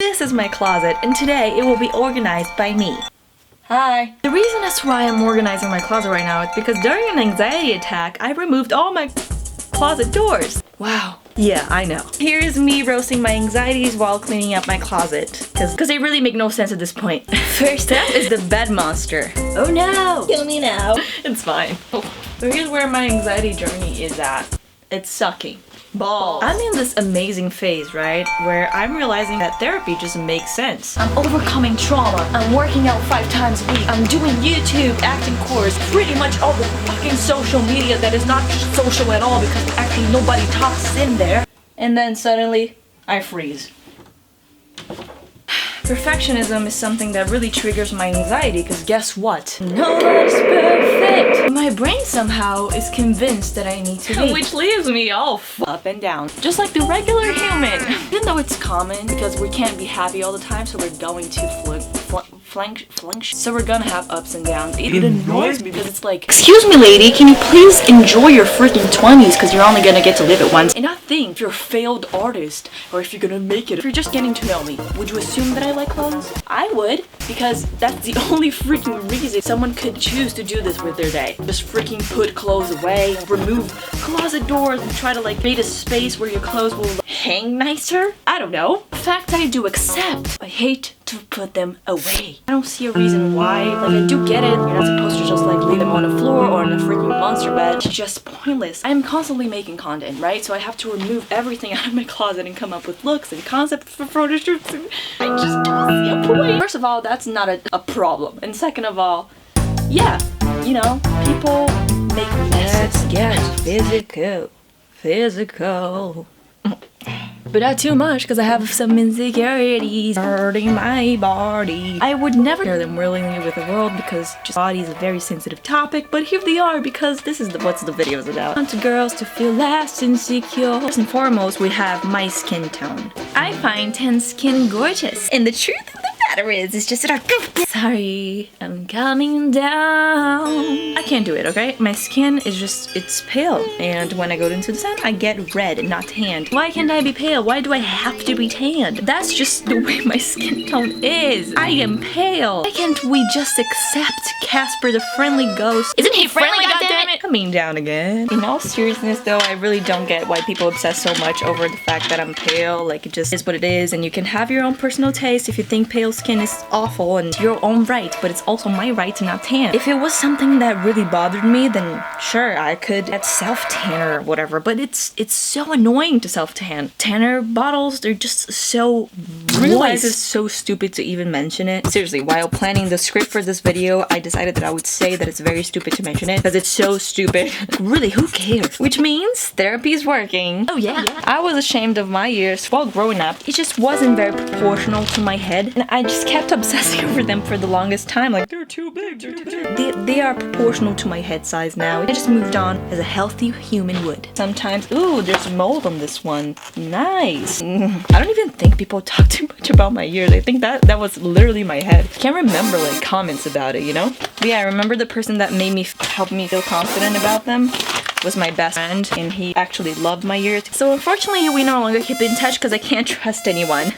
this is my closet, and today it will be organized by me. Hi. The reason as to why I'm organizing my closet right now is because during an anxiety attack, I removed all my closet doors. Wow. Yeah, I know. Here's me roasting my anxieties while cleaning up my closet. Cause they really make no sense at this point. First up is the bed monster. Oh no! Kill me now. It's fine. So here's where my anxiety journey is at. It's sucking balls. I'm in this amazing phase, right? Where I'm realizing that therapy just makes sense. I'm overcoming trauma. I'm working out 5 times a week. I'm doing YouTube, acting course, pretty much all the fucking social media that is not just social at all because actually nobody talks in there. And then suddenly, I freeze. Perfectionism is something that really triggers my anxiety because guess what? Nobody's perfect! My brain somehow is convinced that I need to be. Which leaves me all up and down. Just like the regular human. Even though it's common because we can't be happy all the time, so we're going to so we're gonna have ups and downs. It annoys me because it's like, excuse me lady, can you please enjoy your freaking 20s because you're only gonna get to live it once. And I think if you're a failed artist or if you're gonna make it, if you're just getting to know me, would you assume that I like clothes? I would, because that's the only freaking reason someone could choose to do this with their day. Just freaking put clothes away, remove closet doors and try to like create a space where your clothes will hang nicer. I don't know. The fact I do accept, I hate to put them away. I don't see a reason why. Like, I do get it. You're not supposed to just like leave them on the floor or in a freaking monster bed. It's just pointless. I'm constantly making content, right? So I have to remove everything out of my closet and come up with looks and concepts for photo shoots. And I just don't see a point. First of all, that's not a problem. And second of all, yeah, you know, people make messes. Let's get physical. Physical. But not too much because I have some insecurities hurting my body. I would never share them willingly with the world because just body is a very sensitive topic, but here they are because this is what the video is about. I want girls to feel less insecure. First and foremost, we have my skin tone. I find tan skin gorgeous, and the truth of the matter is, it's just that sorry, I'm coming down. I can't do it, okay? My skin is just, it's pale, and when I go into the sun, I get red and not tanned. Why can't I be pale? Why do I have to be tanned? That's just the way my skin tone is. I am pale. Why can't we just accept Casper the Friendly Ghost? Isn't he friendly, goddammit? Coming down again. In all seriousness though, I really don't get why people obsess so much over the fact that I'm pale. Like, it just is what it is, and you can have your own personal taste if you think pale skin is awful and your own right, but it's also my right to not tan. If it was something that really bothered me, then sure, I could get self-tanner or whatever, but it's so annoying to self-tan. Tanner bottles, they're just so realize it's so stupid to even mention it. Seriously, while planning the script for this video, I decided that I would say that it's very stupid to mention it because it's so stupid. Really, who cares? Which means therapy is working. Oh yeah. I was ashamed of my ears while growing up. It just wasn't very proportional to my head, and I just kept obsessing over them for the longest time. Like, they're too big, they're too big. They are proportional to my head size now. I just moved on as a healthy human would. Sometimes, ooh, there's mold on this one. Nice. I don't even think people talk too much about my ears. I think that was literally my head. I can't remember like comments about it, you know? But yeah, I remember the person that made me help me feel confident about them was my best friend, and he actually loved my ears. So unfortunately, we no longer keep in touch because I can't trust anyone.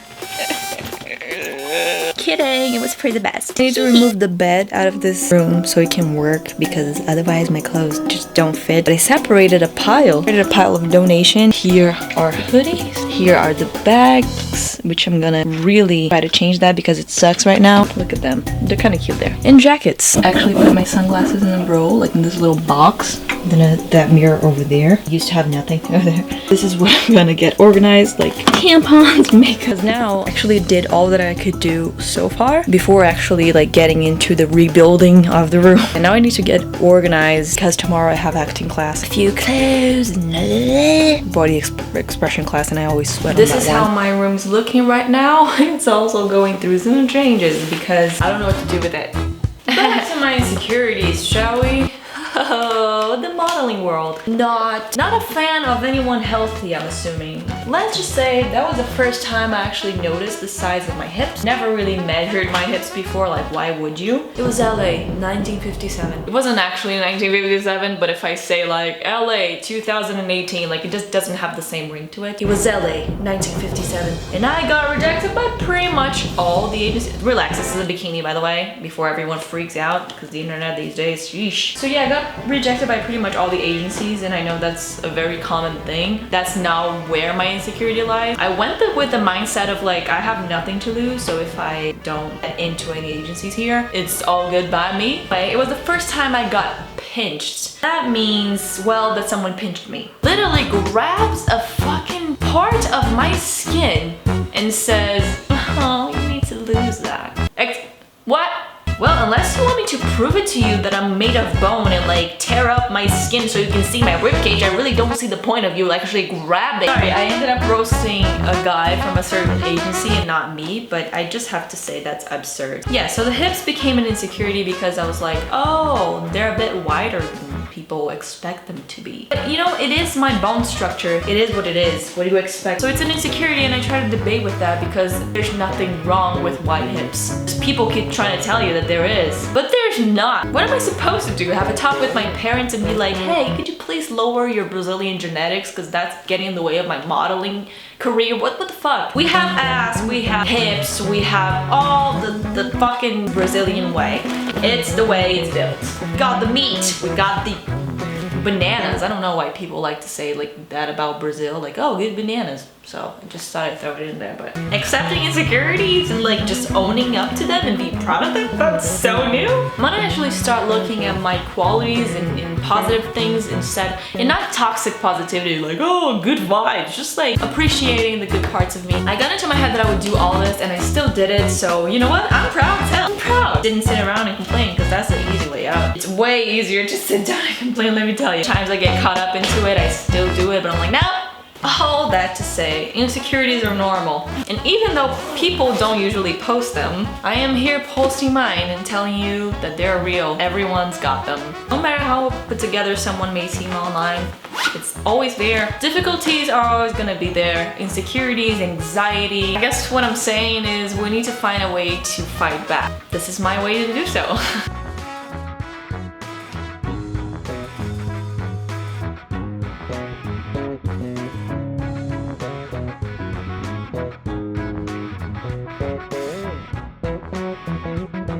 Kidding, it was for the best. I need to remove the bed out of this room so it can work because otherwise my clothes just don't fit. But I separated a pile. Of donation. Here are hoodies. Here are the bags, which I'm gonna really try to change that because it sucks right now. Look at them. They're kind of cute there. And jackets. I actually put my sunglasses in a row, like in this little box. Then that mirror over there. Used to have nothing over there. This is what I'm gonna get organized, like tampons, makeup. Now, I actually did all that I could do so far before actually like getting into the rebuilding of the room. And now I need to get organized because tomorrow I have acting class. A few clothes, body expression class, and I always sweat. This is how my room's looking right now. It's also going through some changes because I don't know what to do with it. Back to my insecurities, shall we? So, the modeling world. Not a fan of anyone healthy, I'm assuming. Let's just say that was the first time I actually noticed the size of my hips. Never really measured my hips before, like why would you? It was LA, 1957. It wasn't actually 1957, but if I say like LA 2018, like it just doesn't have the same ring to it. It was LA, 1957. And I got rejected by pretty much all the agencies. Relax, this is a bikini by the way, before everyone freaks out, because the internet these days, sheesh. So yeah, I got rejected by pretty much all the agencies, and I know that's a very common thing. That's now where my insecurity lies. I went with the mindset of like, I have nothing to lose, so if I don't get into any agencies here, it's all good by me. But it was the first time I got pinched. That means, well, that someone pinched me. Literally grabs a fucking part of my skin and says, oh, you need to lose that. What? Well, unless you want me to prove it to you that I'm made of bone and like tear up my skin so you can see my ribcage, I really don't see the point of you actually grabbing. Sorry, I ended up roasting a guy from a certain agency and not me, but I just have to say that's absurd. Yeah, so the hips became an insecurity because I was like, oh, they're a bit wider than people expect them to be. But you know, it is my bone structure. It is what it is. What do you expect? So it's an insecurity, and I try to debate with that because there's nothing wrong with wide hips. People keep trying to tell you that there is, but there's not. What am I supposed to do? Have a talk with my parents and be like, hey, could you please lower your Brazilian genetics because that's getting in the way of my modeling career? What the fuck? We have ass, we have hips, we have all the fucking Brazilian way. It's the way it's built. We got the meat, we got the bananas. I don't know why people like to say like that about Brazil, like, oh, good bananas. So I just thought I'd throw it in there, but accepting insecurities and like just owning up to them and be proud of them, that's so new. I'm gonna actually start looking at my qualities and positive things instead, and not toxic positivity, like, oh, good vibes, just like appreciating the good parts of me. I got into my head that I would do all this and I still did it, so you know what? I'm proud as hell. I'm proud. Didn't sit around and complain because that's the easy way out. It's way easier to sit down and complain, let me tell you. Times I get caught up into it, I still do it, but I'm like, no. All that to say, insecurities are normal. And even though people don't usually post them, I am here posting mine and telling you that they're real. Everyone's got them. No matter how put together someone may seem online, it's always there. Difficulties are always gonna be there. Insecurities, anxiety. I guess what I'm saying is we need to find a way to fight back. This is my way to do so.